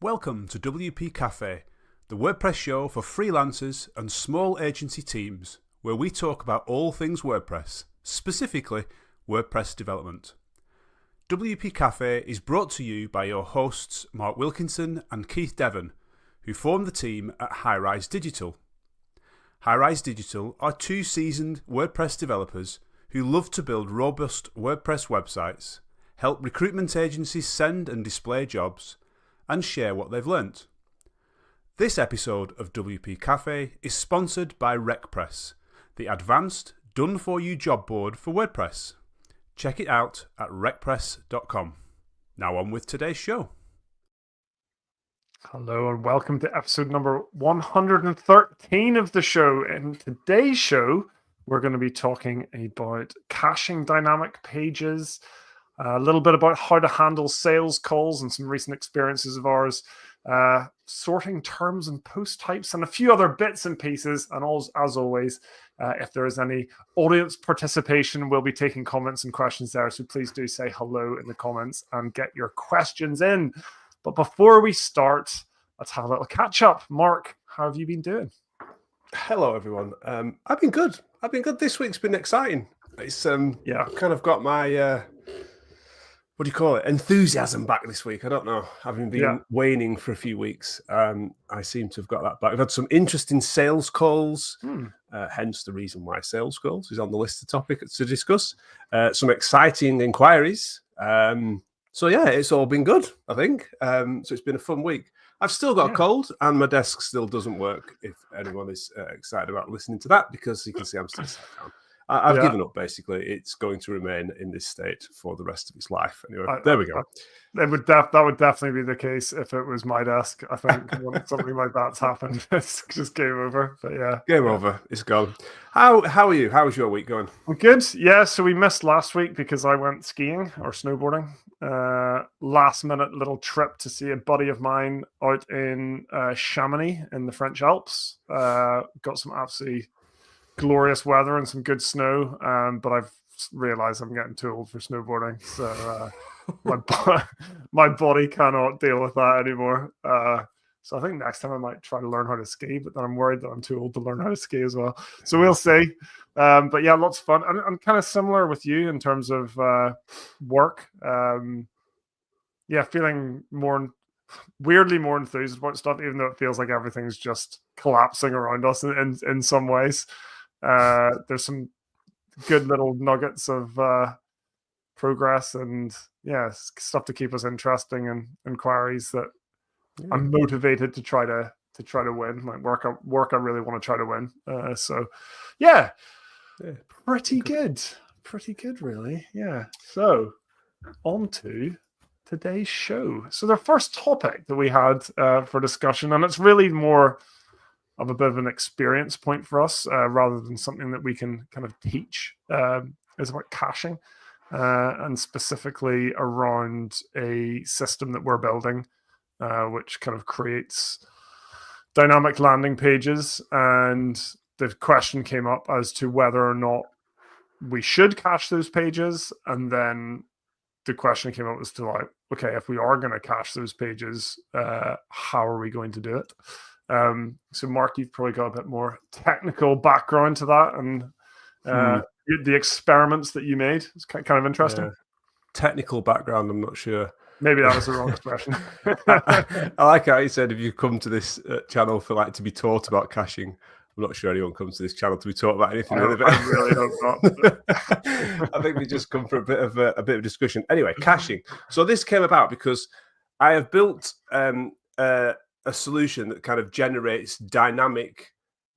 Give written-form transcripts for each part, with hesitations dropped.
Welcome to WP Café, the WordPress show for freelancers and small agency teams, where we talk about all things WordPress, specifically WordPress development. WP Café is brought to you by your hosts Mark Wilkinson and Keith Devon, who form the team at Highrise Digital. Highrise Digital are two seasoned WordPress developers who love to build robust WordPress websites, help recruitment agencies send and display jobs, and share what they've learnt. This episode of WP Café is sponsored by RecPress, the advanced, done-for-you job board for WordPress. Check it out at recpress.com. Now on with today's show. Hello and welcome to episode number 113 of the show. In today's show, we're going to be talking about caching dynamic pages, a little bit about how to handle sales calls and some recent experiences of ours, sorting terms and post types, and a few other bits and pieces. And as always, if there is any audience participation, we'll be taking comments and questions there. So please do say hello in the comments and get your questions in. But before we start, let's have a little catch up. Mark, how have you been doing? Hello, everyone. I've been good. This week's been exciting. It's kind of got my what do you call it? Enthusiasm back this week. I don't know. Having been waning for a few weeks, I seem to have got that back. We've had some interesting sales calls, hence the reason why sales calls is on the list of topics to discuss. Some exciting inquiries. So yeah, it's all been good, I think. So it's been a fun week. I've still got a cold and my desk still doesn't work, if anyone is excited about listening to that, because you can see I'm still sat down. I've given up, basically. It's going to remain in this state for the rest of its life. Anyway, there we go. That would definitely be the case if it was my desk. I think when something like that's happened, it's just game over. But yeah. Game over. It's gone. How are you? How's your week going? I'm good. Yeah, so we missed last week because I went skiing or snowboarding. Last minute little trip to see a buddy of mine out in Chamonix in the French Alps. Got some absolutely glorious weather and some good snow, but I've realized I'm getting too old for snowboarding, so my body cannot deal with that anymore. So I think next time I might try to learn how to ski, but then I'm worried that I'm too old to learn how to ski as well. So we'll see. But yeah, lots of fun. I'm kind of similar with you in terms of work. Feeling weirdly more enthused about stuff, even though it feels like everything's just collapsing around us in some ways. There's some good little nuggets of progress and stuff to keep us interesting and inquiries that I'm motivated to try to win, like work I really want to try to win. Pretty good really. So on to today's show. So the first topic that we had for discussion, and it's really more of a bit of an experience point for us rather than something that we can kind of teach, is about caching, and specifically around a system that we're building, which kind of creates dynamic landing pages. And the question came up as to whether or not we should cache those pages. And then the question came up as to like, okay, if we are going to cache those pages, how are we going to do it? So Mark, you've probably got a bit more technical background to that, and the experiments that you made. It's kind of interesting. Yeah. Technical background, I'm not sure. Maybe that was the wrong expression. I like how you said if you come to this channel for like to be taught about caching. I'm not sure anyone comes to this channel to be taught about anything. I really hope not. I think we just come for a bit of discussion. Anyway, caching. So this came about because I have built a solution that kind of generates dynamic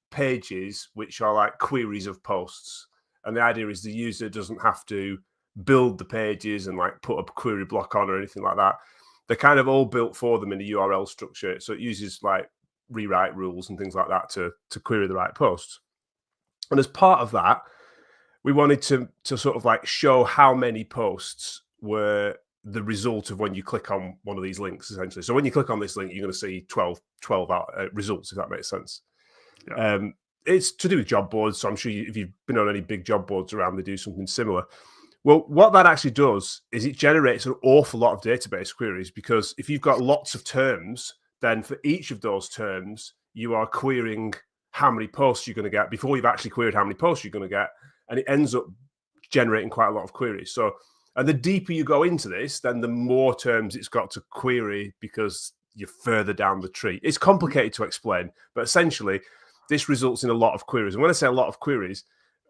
pages, which are like queries of posts. And the idea is the user doesn't have to build the pages and like put a query block on or anything like that. They're kind of all built for them in a URL structure. So it uses like rewrite rules and things like that to query the right posts. And as part of that, we wanted to sort of like show how many posts were the result of when you click on one of these links, essentially. So when you click on this link, you're going to see 12 results, if that makes sense. It's to do with job boards. So I'm sure if you've been on any big job boards around, they do something similar. Well, what that actually does is it generates an awful lot of database queries, because if you've got lots of terms, then for each of those terms, you are querying how many posts you're going to get before you've actually queried how many posts you're going to get. And it ends up generating quite a lot of queries. So, and the deeper you go into this, then the more terms it's got to query, because you're further down the tree. It's complicated to explain, but essentially this results in a lot of queries. And when I say a lot of queries,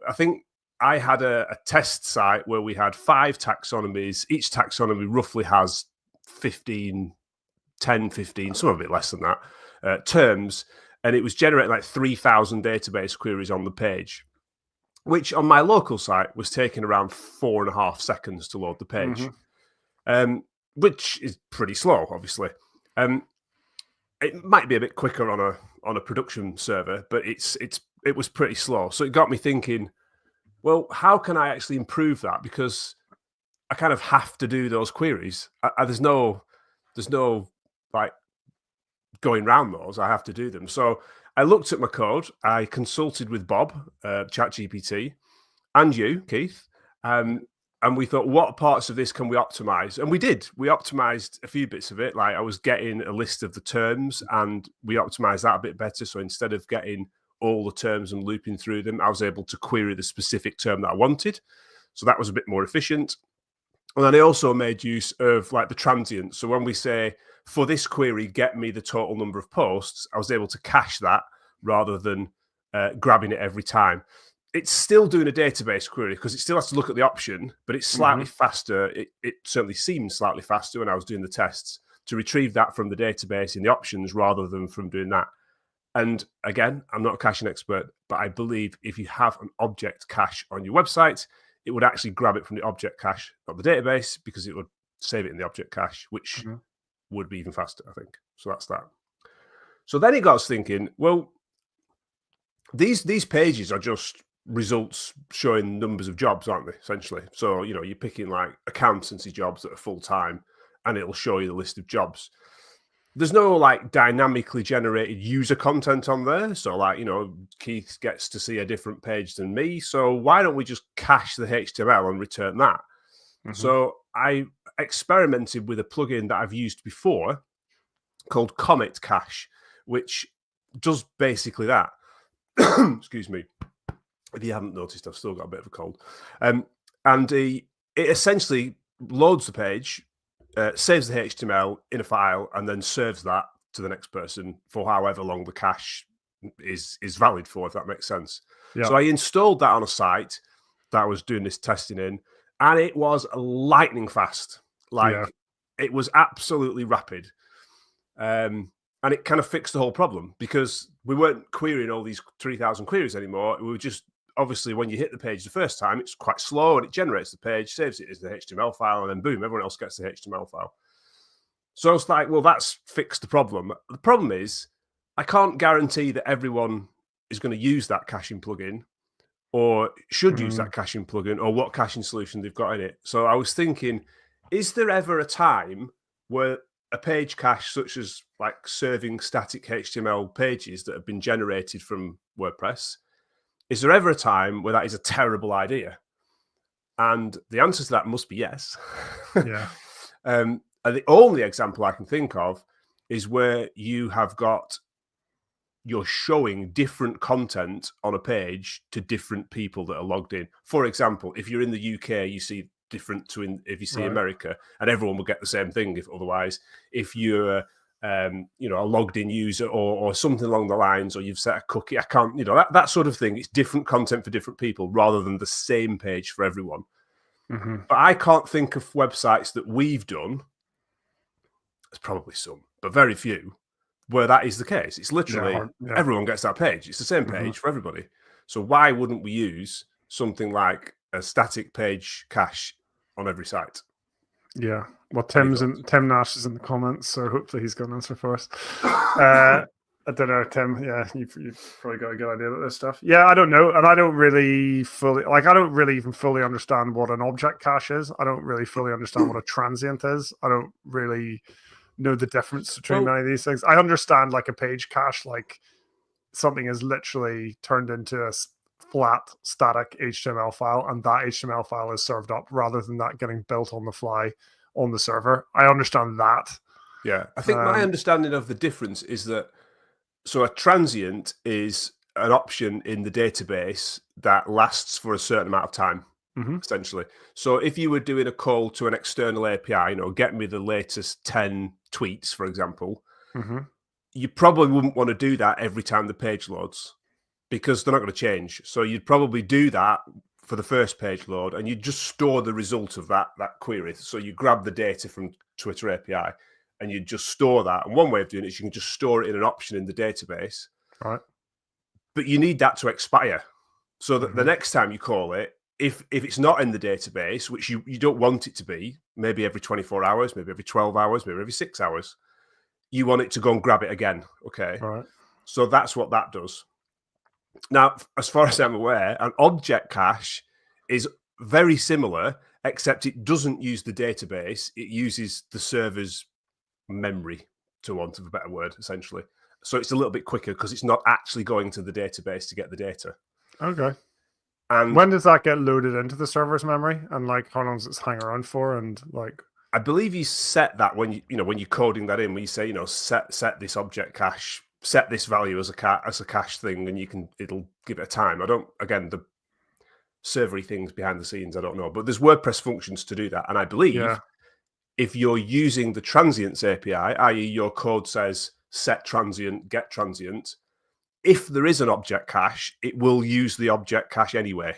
I think I had a test site where we had 5 taxonomies. Each taxonomy roughly has 15, some of it less than that, terms. And it was generating like 3,000 database queries on the page, which on my local site was taking around 4.5 seconds to load the page, which is pretty slow, obviously. It might be a bit quicker on a production server, but it was pretty slow. So it got me thinking, well, how can I actually improve that? Because I kind of have to do those queries. There's no like going around those. I have to do them. So I looked at my code. I consulted with Bob, ChatGPT, and you, Keith, and we thought, what parts of this can we optimize? And we did. We optimized a few bits of it. Like, I was getting a list of the terms, and we optimized that a bit better. So instead of getting all the terms and looping through them, I was able to query the specific term that I wanted. So that was a bit more efficient. And then I also made use of like the transients. So when we say, for this query, get me the total number of posts, I was able to cache that rather than grabbing it every time. It's still doing a database query because it still has to look at the option, but it's slightly faster. It certainly seemed slightly faster when I was doing the tests to retrieve that from the database in the options rather than from doing that. And again, I'm not a caching expert, but I believe if you have an object cache on your website, it would actually grab it from the object cache, not the database, because it would save it in the object cache, which would be even faster, I think. So that's that. So then it got us thinking, well, these pages are just results showing numbers of jobs, aren't they, essentially? So, you know, you're picking like accountancy jobs that are full-time, and it'll show you the list of jobs. There's no like dynamically generated user content on there. So like, you know, Keith gets to see a different page than me. So why don't we just cache the HTML and return that? So I experimented with a plugin that I've used before called Collate Cache, which does basically that. Excuse me. If you haven't noticed, I've still got a bit of a cold. And it essentially loads the page, saves the HTML in a file, and then serves that to the next person for however long the cache is valid for, if that makes sense. Yeah. So I installed that on a site that I was doing this testing in, and it was lightning fast. Like, it was absolutely rapid. And it kind of fixed the whole problem, because we weren't querying all these 3,000 queries anymore. We were just, obviously, when you hit the page the first time, it's quite slow, and it generates the page, saves it as the HTML file, and then boom, everyone else gets the HTML file. So it's like, well, that's fixed the problem. The problem is, I can't guarantee that everyone is going to use that caching plugin, or should use that caching plugin, or what caching solution they've got in it. So I was thinking, is there ever a time where a page cache, such as like serving static HTML pages that have been generated from WordPress, is there ever a time where that is a terrible idea? And the answer to that must be yes. Yeah. And the only example I can think of is where you're showing different content on a page to different people that are logged in. For example, if you're in the UK, you see different to if you see America, and everyone will get the same thing. If otherwise, if you're a logged in user or something along the lines, or you've set a cookie, I can't, that sort of thing. It's different content for different people rather than the same page for everyone. But I can't think of websites that we've done. There's probably some, but very few, where that is the case. It's literally everyone gets that page. It's the same page for everybody. So why wouldn't we use something like a static page cache on every site? Yeah. Well, Tim Nash is in the comments, so hopefully he's got an answer for us. I don't know, Tim. Yeah, you've probably got a good idea about this stuff. Yeah, I don't know, and I don't really even fully understand what an object cache is. I don't really fully understand what a transient is. I don't really know the difference between many of these things. I understand like a page cache, like something is literally turned into flat static HTML file, and that HTML file is served up rather than that getting built on the fly on the server. I understand that. Yeah, I think my understanding of the difference is that so a transient is an option in the database that lasts for a certain amount of time, essentially. So if you were doing a call to an external API, get me the latest 10 tweets, for example, you probably wouldn't want to do that every time the page loads because they're not going to change. So you'd probably do that for the first page load and you'd just store the result of that query. So you grab the data from Twitter API and you just store that. And one way of doing it is you can just store it in an option in the database. Right. But you need that to expire. So that the next time you call it, if it's not in the database, which you don't want it to be, maybe every 24 hours, maybe every 12 hours, maybe every 6 hours, you want it to go and grab it again. Okay. Right. So that's what that does. Now, as far as I'm aware, an object cache is very similar, except it doesn't use the database. It uses the server's memory, to want of a better word, essentially. So it's a little bit quicker because it's not actually going to the database to get the data. Okay. And when does that get loaded into the server's memory? And like, how long does it hang around for? And like, I believe you set that when when you're coding that in, when you say set this object cache, set this value as a cache thing, and it'll give it a time. I don't, again, the servery things behind the scenes, I don't know, but there's WordPress functions to do that, and I believe if you're using the transients API, i.e. your code says set transient, get transient, if there is an object cache, it will use the object cache anyway.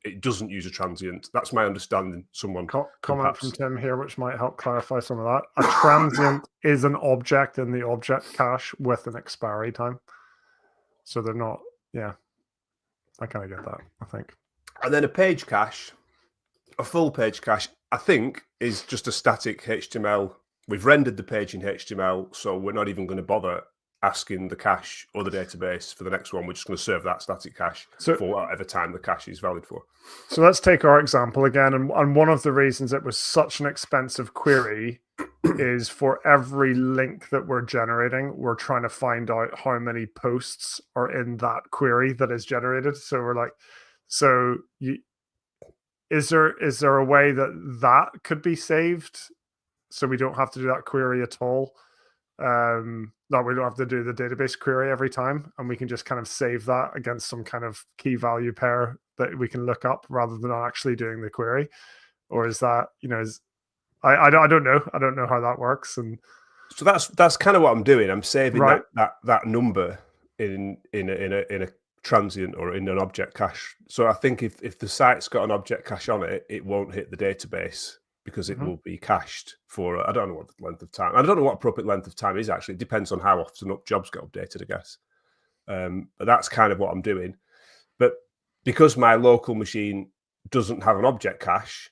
It doesn't use a transient. That's my understanding. Someone comment from Tim here, which might help clarify some of that. A transient is an object in the object cache with an expiry time. So they're not, I kind of get that, I think. And then a page cache, a full page cache, I think, is just a static HTML. We've rendered the page in HTML, so we're not even going to bother asking the cache or the database for the next one. We're just going to serve that static cache for whatever time the cache is valid for. So let's take our example again. And one of the reasons it was such an expensive query is for every link that we're generating, we're trying to find out how many posts are in that query that is generated. So we're like, is there a way that could be saved so we don't have to do that query at all? No, we don't have to do the database query every time, and we can just kind of save that against some kind of key value pair that we can look up rather than actually doing the query. Or is that, I don't know. I don't know how that works. And so that's kind of what I'm doing. I'm saving that number in a transient or in an object cache. So I think if the site's got an object cache on it, it won't hit the database, because it will be cached for, I don't know what the length of time. I don't know what appropriate length of time is, actually. It depends on how often jobs get updated, I guess. But that's kind of what I'm doing. But because my local machine doesn't have an object cache,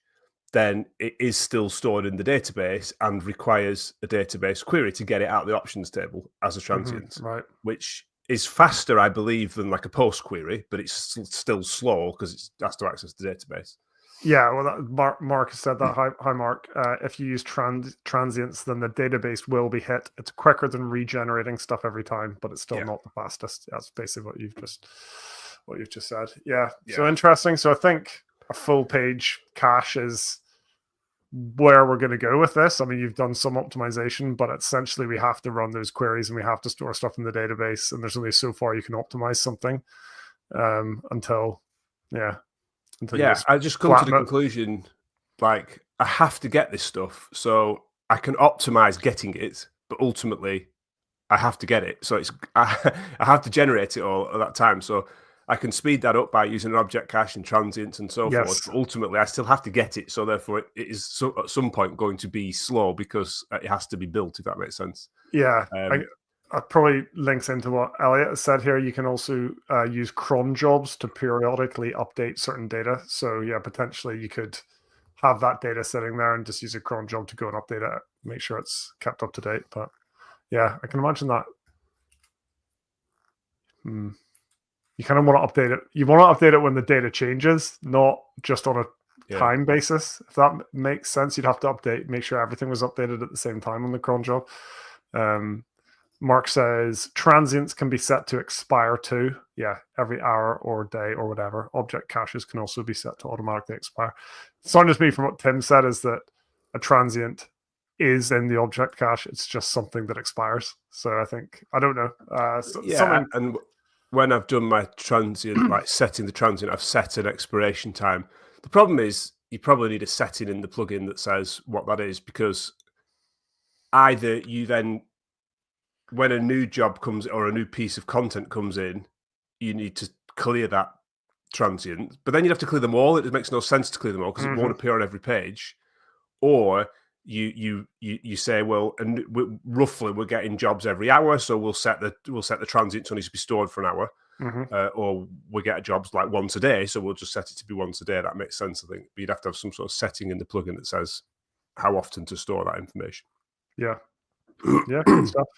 then it is still stored in the database and requires a database query to get it out of the options table as a transient, which is faster, I believe, than like a post query, but it's still slow because it has to access the database. Yeah, well, Mark has said that. Hi, Mark. If you use transients, then the database will be hit. It's quicker than regenerating stuff every time, but it's still not the fastest. That's basically what you've just said. Yeah. So interesting. So I think a full page cache is where we're going to go with this. I mean, you've done some optimization, but essentially we have to run those queries and we have to store stuff in the database. And there's only so far you can optimize something until. I just come to the conclusion, like, I have to get this stuff, so I can optimize getting it, but ultimately I have to get it. So I have to generate it all at that time. So I can speed that up by using an object cache and transients and so forth. But ultimately, I still have to get it. So therefore, it is at some point going to be slow because it has to be built, if that makes sense. Yeah. That probably links into what Elliot has said here. You can also use cron jobs to periodically update certain data. So yeah, potentially you could have that data sitting there and just use a cron job to go and update it, make sure it's kept up to date. But yeah, I can imagine that. You kind of want to update it. You want to update it when the data changes, not just on a time basis. If that makes sense, you'd have to make sure everything was updated at the same time on the cron job. Mark says transients can be set to expire too. Yeah, every hour or day or whatever. Object caches can also be set to automatically expire. Sounded to me from what Tim said is that a transient is in the object cache. It's just something that expires. So I don't know. Something. And when I've done my transient, like setting the transient, I've set an expiration time. The problem is you probably need a setting in the plugin that says what that is, because either you then, when a new job comes or a new piece of content comes in, you need to clear that transient, but then you'd have to clear them all. It makes no sense to clear them all because it won't appear on every page. Or you say, well, and roughly we're getting jobs every hour, so we'll set the transient to only to be stored for an hour, or we get jobs like once a day, so we'll just set it to be once a day. That makes sense, I think. But you'd have to have some sort of setting in the plugin that says how often to store that information. Yeah, good stuff.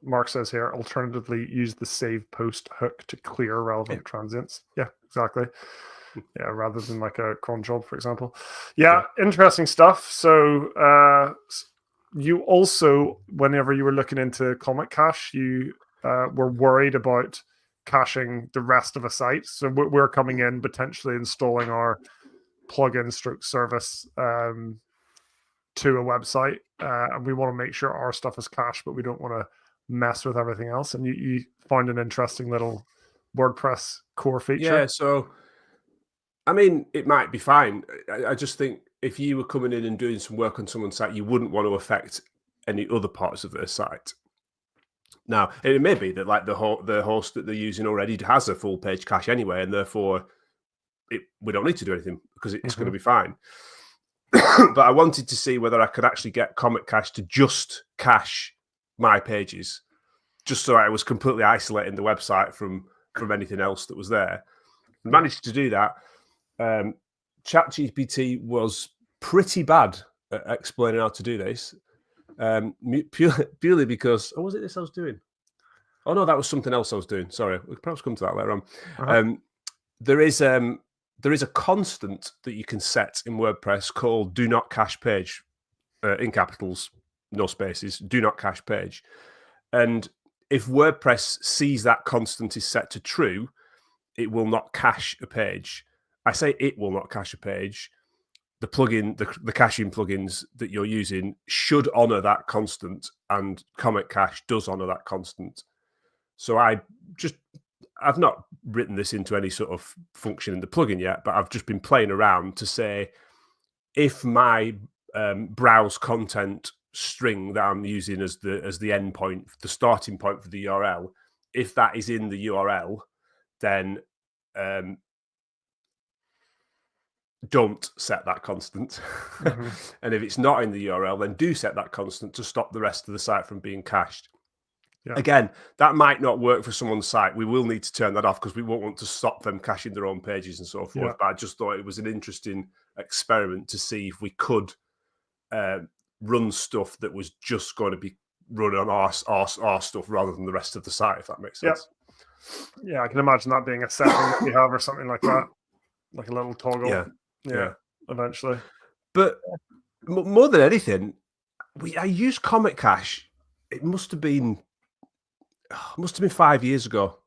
Mark says here, alternatively, use the save post hook to clear relevant transients. Yeah, exactly. Yeah, rather than like a cron job, for example. Yeah, interesting stuff. So you also, whenever you were looking into Comet Cache, you were worried about caching the rest of a site. So we're coming in, potentially installing our plugin stroke service to a website, and we want to make sure our stuff is cached, but we don't want to mess with everything else. And you find an interesting little WordPress core feature. Yeah, so I mean, it might be fine. I just think if you were coming in and doing some work on someone's site, you wouldn't want to affect any other parts of their site. Now, it may be that like the host that they're using already has a full page cache anyway, and therefore we don't need to do anything because it's going to be fine. But I wanted to see whether I could actually get Comet Cache to just cache my pages, just so I was completely isolating the website from anything else that was there. I managed to do that. ChatGPT was pretty bad at explaining how to do this, purely because was it this I was doing? Oh no, that was something else I was doing. Sorry, we'll perhaps come to that later on. There is a constant that you can set in WordPress called "do not cache page," in capitals, no spaces. Do not cache page, and if WordPress sees that constant is set to true, it will not cache a page. I say it will not cache a page. The plugin, the caching plugins that you're using should honor that constant, and Comet Cache does honor that constant. So I've not written this into any sort of function in the plugin yet, but I've just been playing around to say if my browse content string that I'm using as the endpoint, the starting point for the URL, if that is in the URL, then don't set that constant. And if it's not in the URL, then do set that constant to stop the rest of the site from being cached. Yeah. Again, that might not work for someone's site. We will need to turn that off because we won't want to stop them caching their own pages and so forth. Yeah. But I just thought it was an interesting experiment to see if we could run stuff that was just going to be run on our stuff rather than the rest of the site, if that makes sense. Yeah, I can imagine that being a setting that we have or something like that, like a little toggle. Yeah. Eventually. But more than anything, I used Comet Cache. It must have been 5 years ago,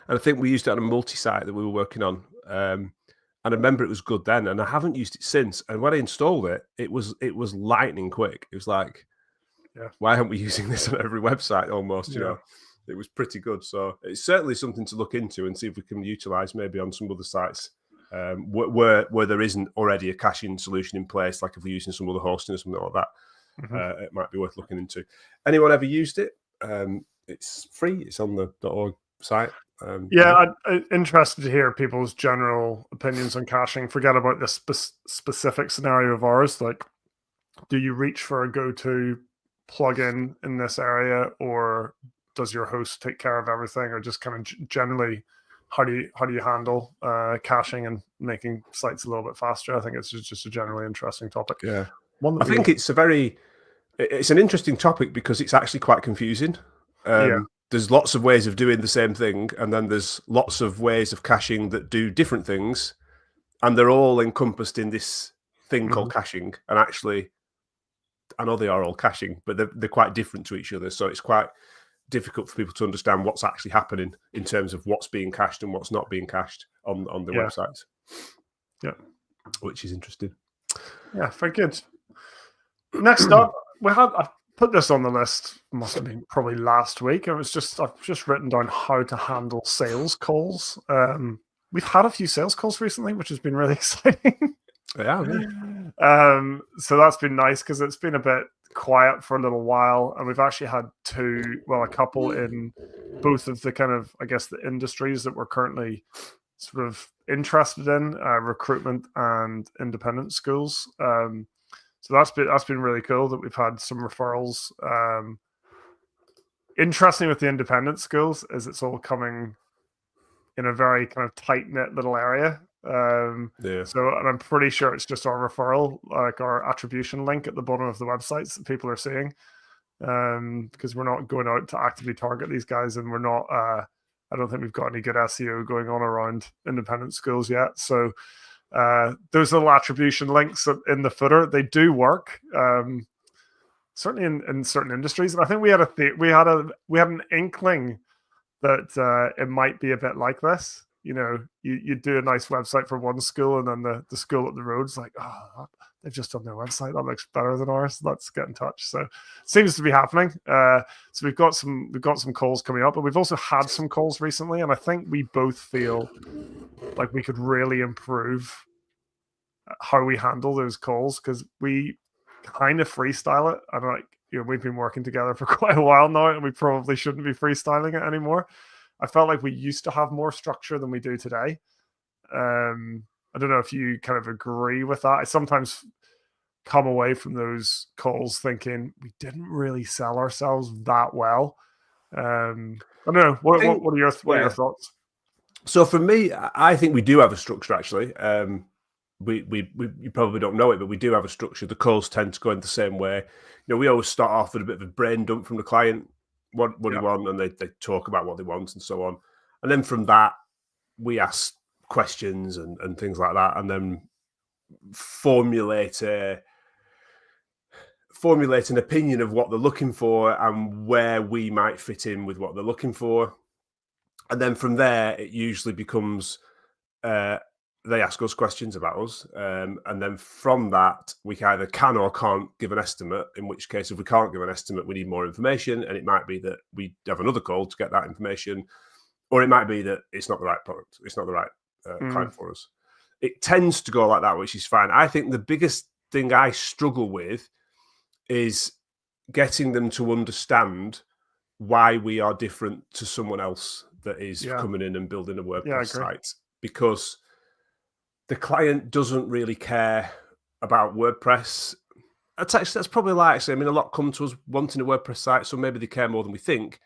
and I think we used it on a multi-site that we were working on. And I remember it was good then, and I haven't used it since. And when I installed it, it was lightning quick. It was like, why aren't we using this on every website almost? You know, it was pretty good. So it's certainly something to look into and see if we can utilize maybe on some other sites where there isn't already a caching solution in place. Like if we're using some other hosting or something like that, it might be worth looking into. Anyone ever used it? It's free. It's on the .org site. I'm interested to hear people's general opinions on caching. Forget about this specific scenario of ours. Like, do you reach for a go-to plugin in this area, or does your host take care of everything, or just kind of generally, how do you handle caching and making sites a little bit faster? I think it's just a generally interesting topic. Yeah, I think it's an interesting topic because it's actually quite confusing. There's lots of ways of doing the same thing, and then there's lots of ways of caching that do different things, and they're all encompassed in this thing called caching. And actually, I know they are all caching, but they're quite different to each other. So it's quite difficult for people to understand what's actually happening in terms of what's being cached and what's not being cached on the websites. Yeah. Which is interesting. Yeah, very good. Next up, I put this on the list, must have been probably last week. I've just written down how to handle sales calls. We've had a few sales calls recently, which has been really exciting. Yeah. So that's been nice because it's been a bit quiet for a little while, and we've actually had a couple in both of the kind of, I guess, the industries that we're currently sort of interested in, recruitment and independent schools. So that's been really cool that we've had some referrals. Interesting with the independent schools is it's all coming in a very kind of tight-knit little area. So, and I'm pretty sure it's just our referral, like our attribution link at the bottom of the websites that people are seeing, because we're not going out to actively target these guys, and we're not. I don't think we've got any good SEO going on around independent schools yet. So, those little attribution links in the footer, they do work. Certainly in certain industries, and I think we had an inkling that it might be a bit like this. You know, you do a nice website for one school, and then the school up the road's like, oh, they've just done their website. That looks better than ours. Let's get in touch. So it seems to be happening. So we've got some calls coming up, but we've also had some calls recently, and I think we both feel like we could really improve how we handle those calls, because we kind of freestyle it. And like, you know, we've been working together for quite a while now, and we probably shouldn't be freestyling it anymore. I felt like we used to have more structure than we do today. I don't know if you kind of agree with that. I sometimes come away from those calls thinking we didn't really sell ourselves that well. I don't know. What are your thoughts? So for me, I think we do have a structure, actually. You probably don't know it, but we do have a structure. The calls tend to go in the same way. You know, we always start off with a bit of a brain dump from the client. What do you want? And they talk about what they want and so on. And then from that, we ask questions and things like that, and then formulate an opinion of what they're looking for and where we might fit in with what they're looking for. And then from there, it usually becomes they ask us questions about us. And then from that, we either can or can't give an estimate, in which case, if we can't give an estimate, we need more information. And it might be that we have another call to get that information, or it might be that it's not the right product. It's not the right client for us. It tends to go like that, which is fine. I think the biggest thing I struggle with is getting them to understand why we are different to someone else that is coming in and building a WordPress site, because the client doesn't really care about WordPress. That's probably like, actually, I mean, a lot come to us wanting a WordPress site, so maybe they care more than we think,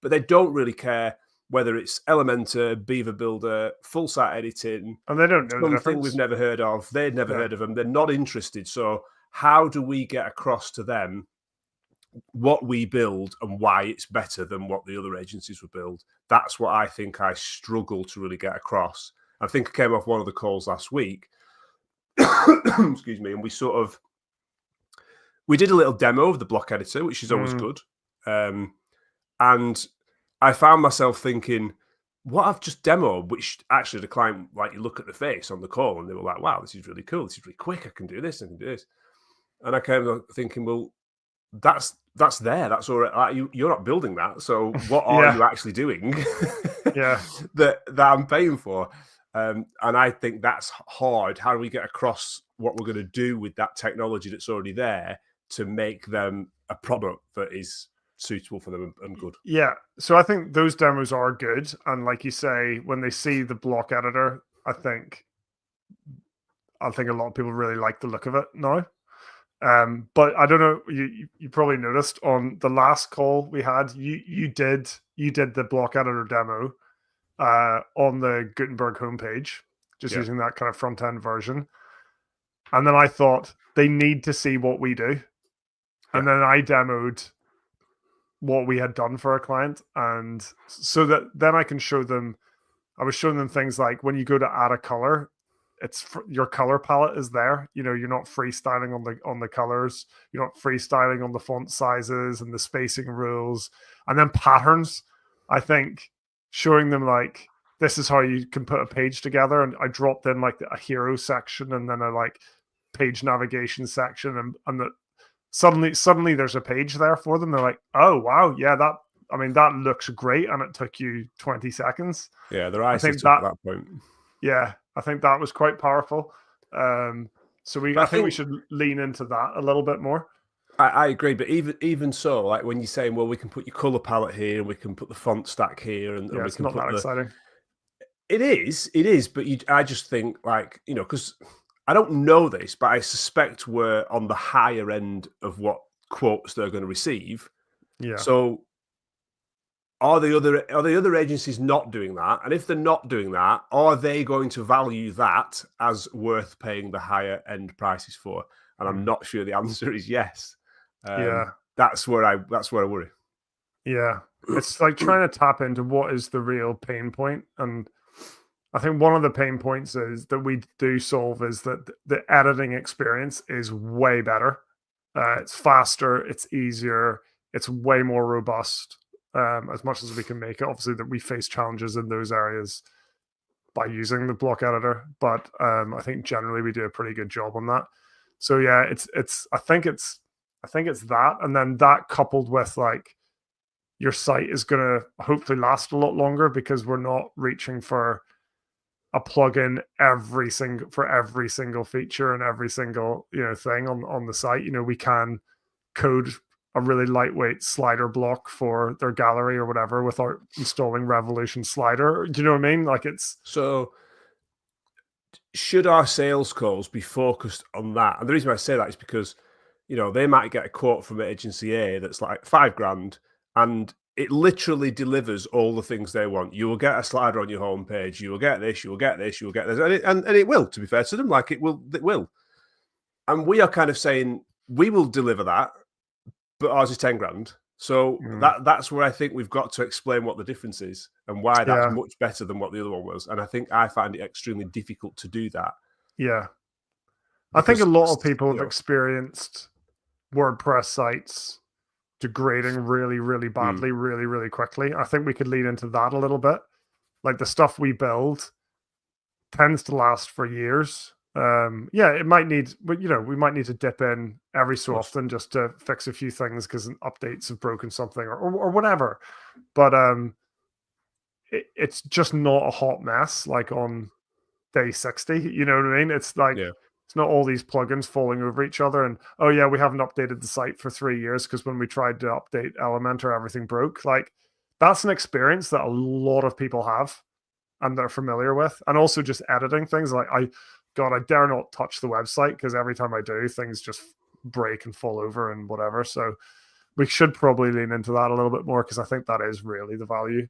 but they don't really care whether it's Elementor, Beaver Builder, full site editing, and they don't know something we've never heard of. They'd never heard of them. They're not interested. So how do we get across to them what we build and why it's better than what the other agencies would build? That's what I think I struggle to really get across. I think I came off one of the calls last week, excuse me, and we did a little demo of the block editor, which is always good. And I found myself thinking, what I've just demoed, which actually the client, like, you look at the face on the call and they were like, wow, this is really cool. This is really quick. I can do this. I can do this. And I came up thinking, well, that's there. That's all right. Like, you're not building that. So what are you actually doing that I'm paying for? And I think that's hard. How do we get across what we're going to do with that technology that's already there to make them a product that is suitable for them and good? Yeah. So I think those demos are good. And like you say, when they see the block editor, I think a lot of people really like the look of it now. But I don't know, you probably noticed on the last call we had, you did the block editor demo on the Gutenberg homepage, just using that kind of front end version. And then I thought they need to see what we do. And then I demoed what we had done for a client. And so that then I can show them, I was showing them things like when you go to add a color, your color palette is there. You know, you're not freestyling on the colors. You're not freestyling on the font sizes and the spacing rules, and then patterns. I think showing them like this is how you can put a page together, and I dropped in like a hero section and then a like page navigation section, and that suddenly there's a page there for them. They're like, oh wow, yeah, that looks great, and it took you 20 seconds. Yeah, their eyes at that point. Yeah, I think that was quite powerful. So I think we should lean into that a little bit more. I agree, but even so, like when you're saying, well, we can put your color palette here, and we can put the font stack here, and we it's can not put that exciting. It is, but I just think like, you know, because I don't know this, but I suspect we're on the higher end of what quotes they're going to receive. Yeah. So are the other agencies not doing that? And if they're not doing that, are they going to value that as worth paying the higher end prices for? And I'm not sure the answer is yes. That's where I worry. Yeah, it's like trying to tap into what is the real pain point, and I think one of the pain points is that we do solve is that the editing experience is way better. It's faster, it's easier, it's way more robust. As much as we can make it, obviously that we face challenges in those areas by using the block editor, but I think generally we do a pretty good job on that. So yeah, I think it's that, and then that coupled with like your site is going to hopefully last a lot longer because we're not reaching for a plugin for every single feature and every single thing on the site. You know, we can code a really lightweight slider block for their gallery or whatever without installing Revolution slider. Do you know what I mean? Like so. Should our sales calls be focused on that? And the reason why I say that is because, you know, they might get a quote from agency A that's like $5,000, and it literally delivers all the things they want. You will get a slider on your homepage. You will get this. You will get this. You will get this, and it will. To be fair to them, like it will. And we are kind of saying we will deliver that, but ours is $10,000. So that's where I think we've got to explain what the difference is and why that's much better than what the other one was. And I think I find it extremely difficult to do that. Yeah. I think a lot of people have experienced WordPress sites degrading really, really badly, really, really quickly. I think we could lean into that a little bit. Like the stuff we build tends to last for years. It might need, but we might need to dip in every so often just to fix a few things because updates have broken something or whatever. But it's just not a hot mess like on day 60. You know what I mean? It's like it's not all these plugins falling over each other and we haven't updated the site for 3 years because when we tried to update Elementor everything broke. Like that's an experience that a lot of people have and they're familiar with, and also just editing things. Like I dare not touch the website because every time I do, things just break and fall over and whatever. So we should probably lean into that a little bit more because I think that is really the value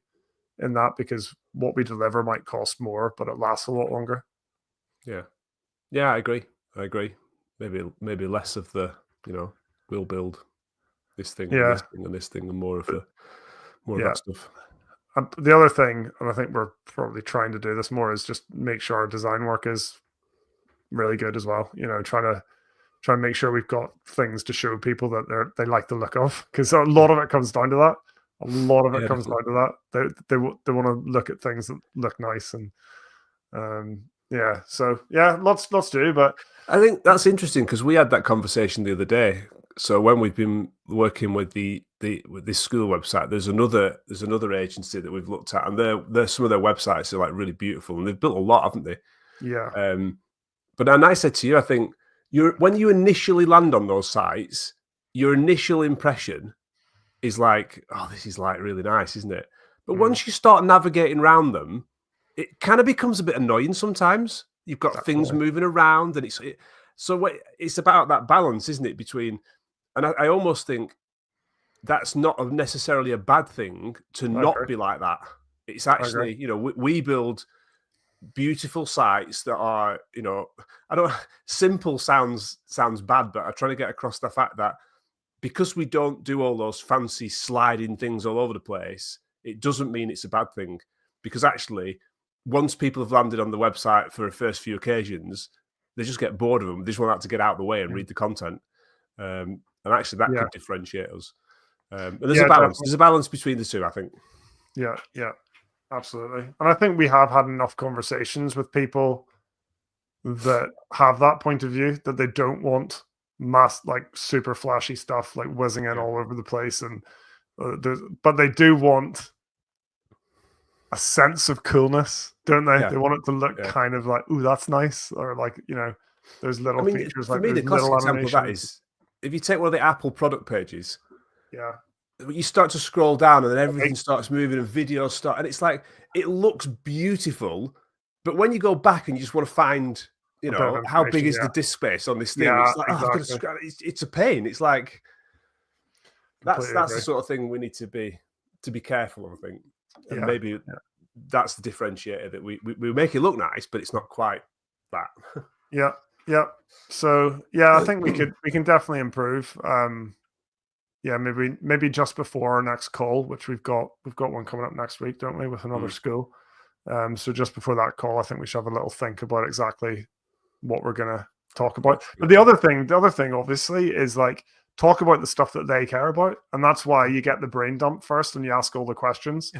in that, because what we deliver might cost more, but it lasts a lot longer. Yeah, I agree. Maybe less of the, we'll build this thing and this thing and this thing and more of that stuff. And the other thing, and I think we're probably trying to do this more, is just make sure our design work is really good as well. Try and make sure we've got things to show people that they like the look of, because a lot of it comes down to that. A lot of it comes down to that. They want to look at things that look nice, and lots to do. But I think that's interesting because we had that conversation the other day. So when we've been working with with this school website, there's another agency that we've looked at, and there's some of their websites are like really beautiful, and they've built a lot, haven't they? Yeah. But and I said to you, I think when you initially land on those sites, your initial impression is like, oh, this is like really nice, isn't it? But once you start navigating around them, it kind of becomes a bit annoying sometimes. You've got things moving around, and it's about that balance, isn't it? Between, and I almost think that's not necessarily a bad thing to not be like that. It's actually, we build beautiful sites that are, simple sounds bad, but I try to get across the fact that because we don't do all those fancy sliding things all over the place, it doesn't mean it's a bad thing, because actually once people have landed on the website for the first few occasions, they just get bored of them. They just want that to get out of the way and read the content. And actually, that could differentiate us. And there's a balance. Definitely. There's a balance between the two, I think. Yeah, absolutely. And I think we have had enough conversations with people that have that point of view, that they don't want mass, like super flashy stuff, like whizzing in all over the place. And but they do want a sense of coolness, don't they? Yeah. They want it to look kind of like, ooh, that's nice, or like, there's little features. For like me, the classic example of that animations. is if you take one of the Apple product pages. Yeah. You start to scroll down, and then everything starts moving, and videos start, and it's like it looks beautiful, but when you go back and you just want to find, how big is the disk space on this thing? Yeah, it's like, exactly. it's a pain. It's like that's Completely the sort of thing we need to be careful of, I think. And maybe that's the differentiator, that we make it look nice, but it's not quite that. Yeah. So I think we can definitely improve. Maybe just before our next call, which we've got one coming up next week, don't we, with another school. So just before that call, I think we should have a little think about exactly what we're gonna talk about. But the other thing obviously is like, talk about the stuff that they care about, and that's why you get the brain dump first and you ask all the questions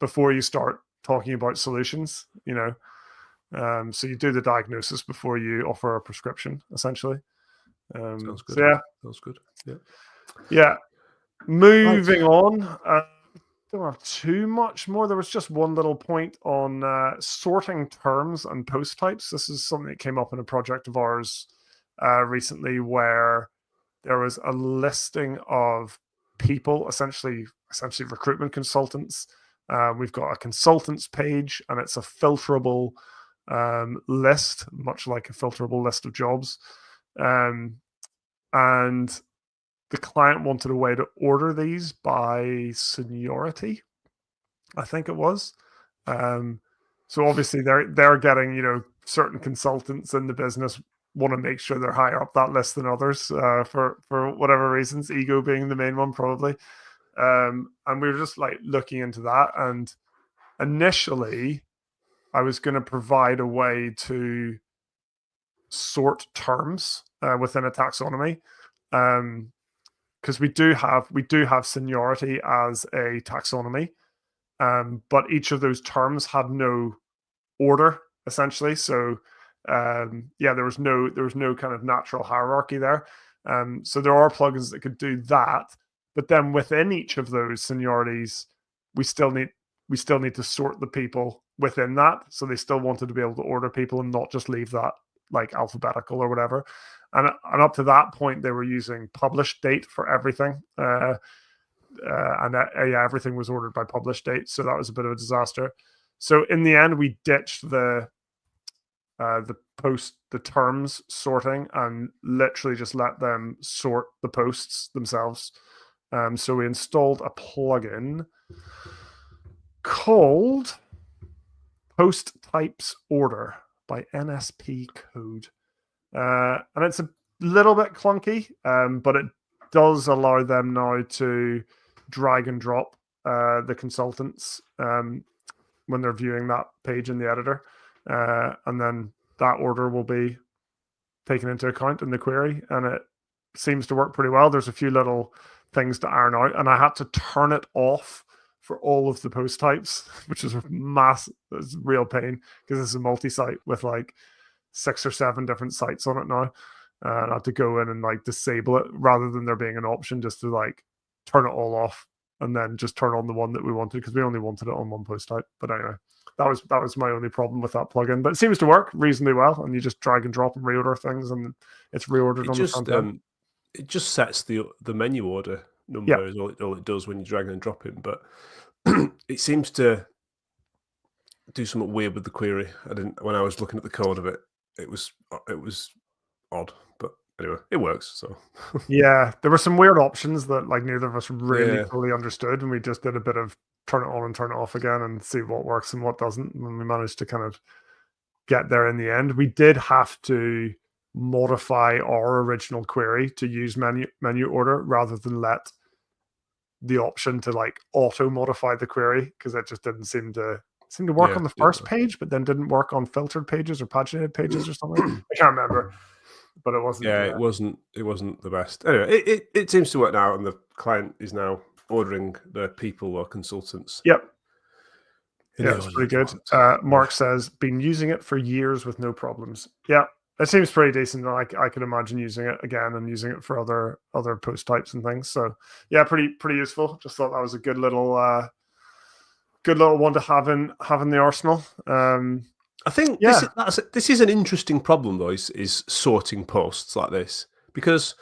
before you start talking about solutions. So you do the diagnosis before you offer a prescription, essentially. Sounds good. So sounds good. Yeah. Moving on. Don't have too much more. There was just one little point on sorting terms and post types. This is something that came up in a project of ours recently, where there was a listing of people, essentially recruitment consultants. We've got a consultants page, and it's a filterable list, much like a filterable list of jobs. And the client wanted a way to order these by seniority, I think it was. So obviously they're getting, certain consultants in the business want to make sure they're higher up that list than others for whatever reasons, ego being the main one probably. And we were just like looking into that. And initially I was going to provide a way to sort terms within a taxonomy. Because we do have seniority as a taxonomy, but each of those terms had no order, essentially. So there was no kind of natural hierarchy there. So there are plugins that could do that, but then within each of those seniorities, we still need to sort the people within that. So they still wanted to be able to order people and not just leave that like alphabetical or whatever. And up to that point, they were using published date for everything. Everything was ordered by published date. So that was a bit of a disaster. So in the end, we ditched the terms sorting and literally just let them sort the posts themselves. So we installed a plugin called Post Types Order by NSP Code. And it's a little bit clunky, but it does allow them now to drag and drop the consultants when they're viewing that page in the editor. And then that order will be taken into account in the query. And it seems to work pretty well. There's a few little things to iron out. And I had to turn it off for all of the post types, which is it's a real pain because it's a multi-site with like 6 or 7 different sites on it now. And I had to go in and like disable it rather than there being an option just to like turn it all off and then just turn on the one that we wanted, because we only wanted it on one post type. But anyway, that was my only problem with that plugin. But it seems to work reasonably well, and you just drag and drop and reorder things, and it's reordered on the front end. It just sets the menu order number is all it does when you drag and drop it. But it seems to do something weird with the query. When I was looking at the code of it, it was odd. But anyway, it works. So yeah, there were some weird options that like neither of us really fully understood, and we just did a bit of turn it on and turn it off again and see what works and what doesn't. And we managed to kind of get there in the end. We did have to modify our original query to use menu order rather than let the option to like auto modify the query, because it just didn't seem to seemed to work on the first page, but then didn't work on filtered pages or paginated pages or something. I can't remember, but it wasn't. Yeah, it wasn't the best. Anyway, it seems to work now, and the client is now ordering the people or consultants. Yep. Yeah, it's pretty good. Mark says, been using it for years with no problems. Yeah, it seems pretty decent. I could imagine using it again and using it for other post types and things. So yeah, pretty useful. Just thought that was a good little one to have in the arsenal. I think this is an interesting problem though. Is sorting posts like this, because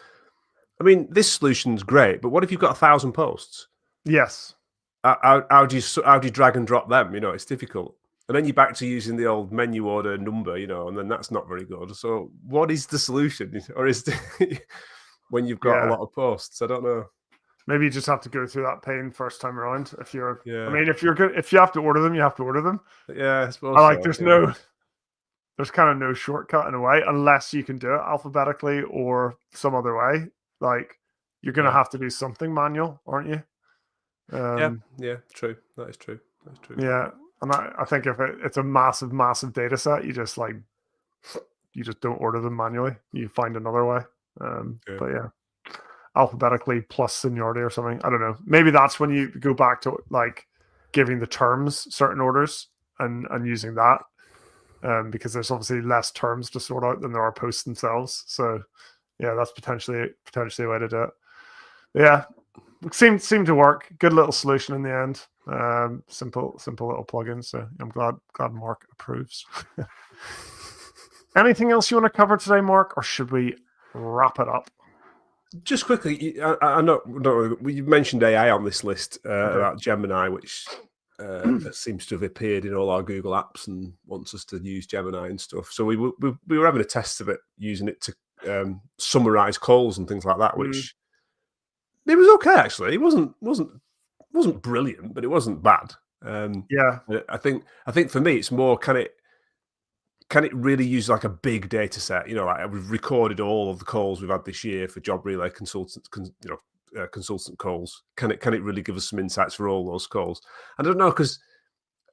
I mean this solution's great, but what if you've got 1,000 posts? Yes. How do you drag and drop them? You know, it's difficult. And then you're back to using the old menu order number, you know, and then that's not very good. So what is the solution? Or is when you've got a lot of posts? I don't know. Maybe you just have to go through that pain first time around. I mean, if you're good, if you have to order them, you have to order them. Yeah, I suppose. There's kind of no shortcut in a way, unless you can do it alphabetically or some other way. Like you're going to have to do something manual, aren't you? Yeah, true. That is true. Yeah, and I think if it's a massive data set, you just don't order them manually. You find another way. But yeah, alphabetically plus seniority or something. I don't know. Maybe that's when you go back to like giving the terms certain orders and using that, because there's obviously less terms to sort out than there are posts themselves. So yeah, that's potentially a way to do it. Yeah. Seemed to work. Good little solution in the end. Simple little plugin. So I'm glad Mark approves. Anything else you want to cover today, Mark, or should we wrap it up? Just quickly, I know you mentioned AI on this list about Gemini, which seems to have appeared in all our Google apps and wants us to use Gemini and stuff. So we were having a test of it, using it to summarize calls and things like that, which. It was okay, actually. It wasn't brilliant, but it wasn't bad. I think for me, it's more can it really use like a big data set? You know, like we've recorded all of the calls we've had this year for job relay consultant calls. Can it really give us some insights for all those calls? I don't know, because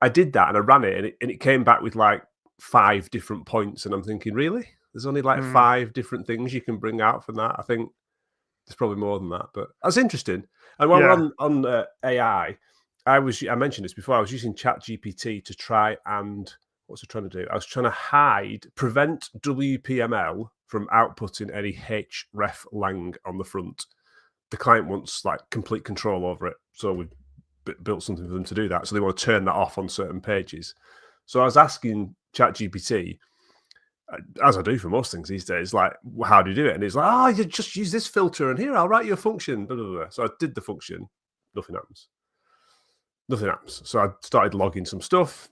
I did that and I ran it and it came back with like 5 different points, and I'm thinking, really? There's only like 5 different things you can bring out from that? I think. There's probably more than that, but that's interesting. And while we're on AI, I mentioned this before. I was using ChatGPT to try and what was I trying to do? I was trying to prevent WPML from outputting any href lang on the front. The client wants like complete control over it, so we built something for them to do that. So they want to turn that off on certain pages. So I was asking ChatGPT, as I do for most things these days, like, how do you do it? And he's like, you just use this filter, and here, I'll write you a function. Blah, blah, blah. So I did the function. Nothing happens. So I started logging some stuff.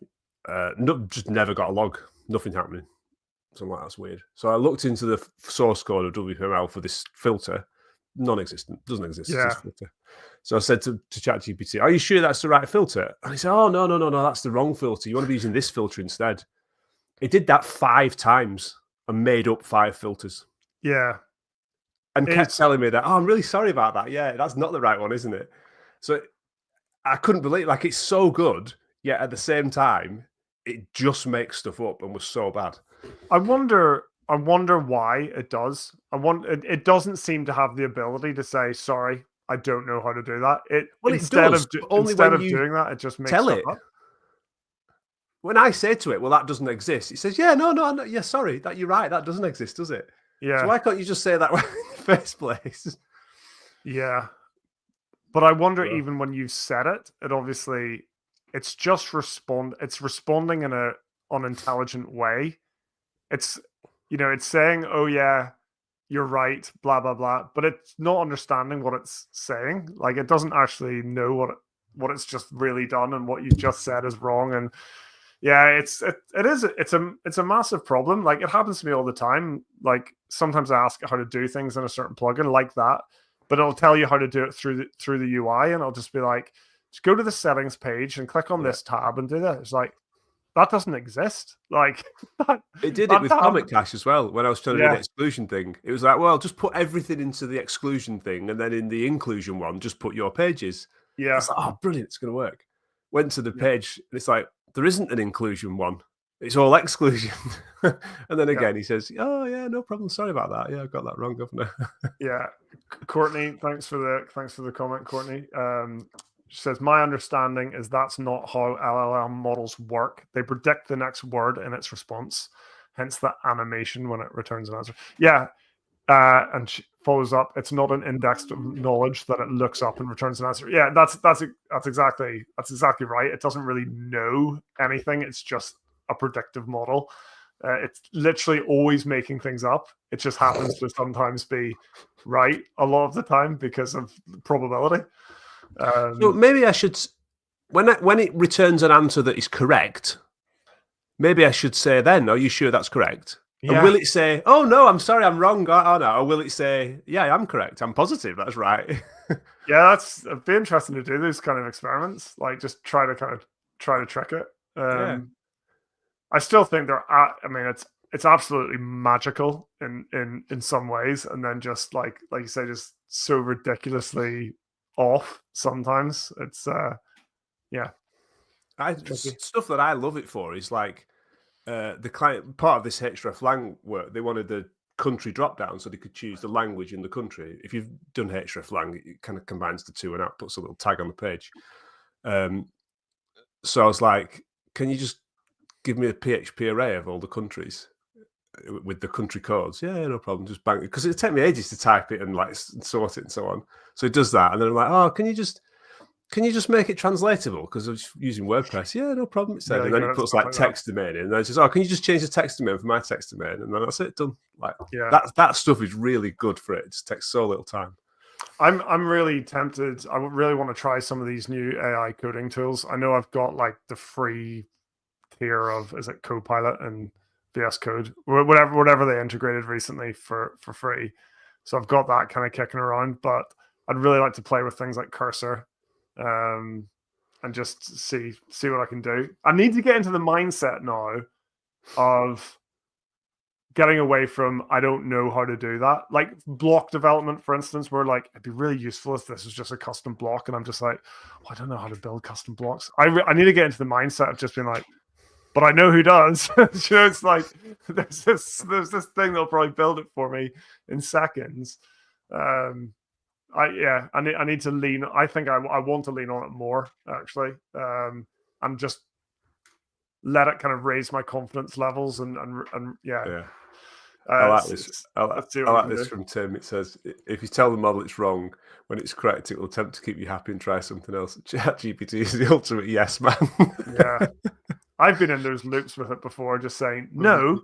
Just never got a log. Nothing happening. So I'm like, that's weird. So I looked into the source code of WPML for this filter. Non-existent. Doesn't exist. Yeah. This filter. So I said to ChatGPT, are you sure that's the right filter? And he said, oh, no, that's the wrong filter. You want to be using this filter instead. It did that 5 times and made up 5 filters. Yeah. And kept telling me that, I'm really sorry about that. Yeah, that's not the right one, isn't it? So I couldn't believe, like, it's so good, yet at the same time, it just makes stuff up and was so bad. I wonder why it does. It doesn't seem to have the ability to say, sorry, I don't know how to do that. Instead of doing that, it just makes stuff up. When I say to it, well, that doesn't exist, it says, yeah, no, yeah, sorry, that you're right, that doesn't exist, does it? Yeah. So why can't you just say that in the first place? Yeah. But I wonder, even when you said it, it's just responding in an unintelligent way. It's saying, oh yeah, you're right, blah, blah, blah, but it's not understanding what it's saying. Like, it doesn't actually know what it's just really done, and what you just said is wrong. And yeah, it's a massive problem. Like, it happens to me all the time. Like, sometimes I ask how to do things in a certain plugin like that, but it'll tell you how to do it through the UI, and I'll just be like, just go to the settings page and click on this tab and do that. It's like, that doesn't exist. Like, it did it with Comic Cache as well. When I was trying to do the exclusion thing, it was like, well, just put everything into the exclusion thing, and then in the inclusion one, just put your pages. Yeah, it's like, oh, brilliant, it's going to work. Went to the page, and it's like, there isn't an inclusion one. It's all exclusion. And then again, he says, "Oh yeah, no problem. Sorry about that. Yeah, I got that wrong, governor." Yeah, Courtney, thanks for the comment, Courtney. She says, my understanding is that's not how LLM models work. They predict the next word in its response, hence the animation when it returns an answer. Yeah, and she follows up. It's not an indexed knowledge that it looks up and returns an answer. Yeah, that's exactly right. It doesn't really know anything. It's just a predictive model. It's literally always making things up. It just happens to sometimes be right a lot of the time because of probability. So maybe I should, when it returns an answer that is correct, maybe I should say then, "Are you sure that's correct?" Yeah. And will it say, "Oh no, I'm sorry, I'm wrong"? Oh no, or will it say, "Yeah, I'm correct. I'm positive. That's right." Yeah, it'd be interesting to do those kind of experiments. Like, just try to trick it. I still think it's absolutely magical in some ways, and then just like you say, just so ridiculously off sometimes. It's stuff that I love it for is like the client part of this hreflang work. They wanted the country drop down so they could choose the language in the country. If you've done hreflang, it kind of combines the two and outputs a little tag on the page. So I was like, "Can you just give me a PHP array of all the countries with the country codes?" "Yeah, no problem. Just bang it," because it'd take me ages to type it and like sort it and so on. So it does that, and then I'm like, "Oh, can you just make it translatable?" Because I was using WordPress. "Yeah, no problem." It said, and then it puts like text domain in, and then it says, "Oh, can you just change the text domain for my text domain?" And then that's it, done. Like, that stuff is really good for it. It just takes so little time. I'm really tempted. I really want to try some of these new AI coding tools. I know I've got like the free tier of, is it Copilot and VS Code, whatever they integrated recently for free. So I've got that kind of kicking around, but I'd really like to play with things like Cursor, and just see what I can do. I need to get into the mindset now of getting away from, I don't know how to do that. Like block development, for instance, where like, it'd be really useful if this was just a custom block. And I'm just like, I don't know how to build custom blocks. I need to get into the mindset of just being like, but I know who does. It's like, there's this thing that'll probably build it for me in seconds. I need to lean. I think I want to lean on it more, actually, and just let it kind of raise my confidence levels and yeah. I like this. I like this from Tim. It says, "If you tell the model it's wrong, when it's correct, it will attempt to keep you happy and try something else." ChatGPT is the ultimate yes man. Yeah, I've been in those loops with it before, just saying, "No,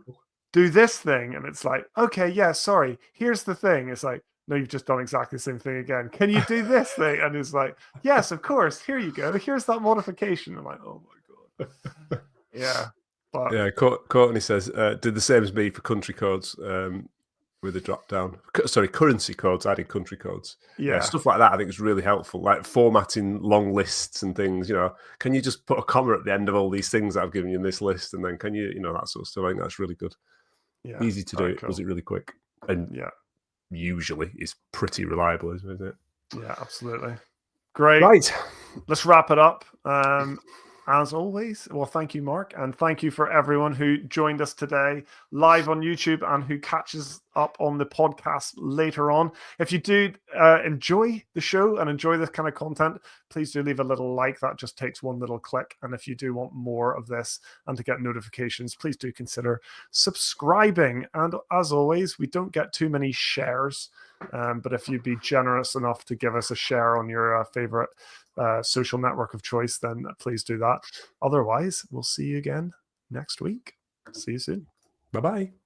do this thing," and it's like, "Okay, yeah, sorry. Here's the thing." It's like, "No, you've just done exactly the same thing again. Can you do this thing?" And it's like, "Yes, of course. Here you go. Here's that modification." I'm like, "Oh my god." Yeah. But yeah, Courtney says, "Did the same as me for country codes with a drop down. Sorry, currency codes, adding country codes. Yeah, stuff like that I think is really helpful, like formatting long lists and things. Can you just put a comma at the end of all these things that I've given you in this list, and then can you, that sort of stuff. I think that's really good. Yeah, easy to do. It does it really quick, and usually is pretty reliable, isn't it? Yeah, absolutely. Great. Right, let's wrap it up. As always, well, thank you, Mark, and thank you for everyone who joined us today live on YouTube and who catches up on the podcast later on. If you do enjoy the show and enjoy this kind of content, please do leave a little like. That just takes one little click. And if you do want more of this and to get notifications, please do consider subscribing. And as always, we don't get too many shares, but if you'd be generous enough to give us a share on your favorite social network of choice, then please do that. Otherwise, we'll see you again next week. See you soon. Bye-bye.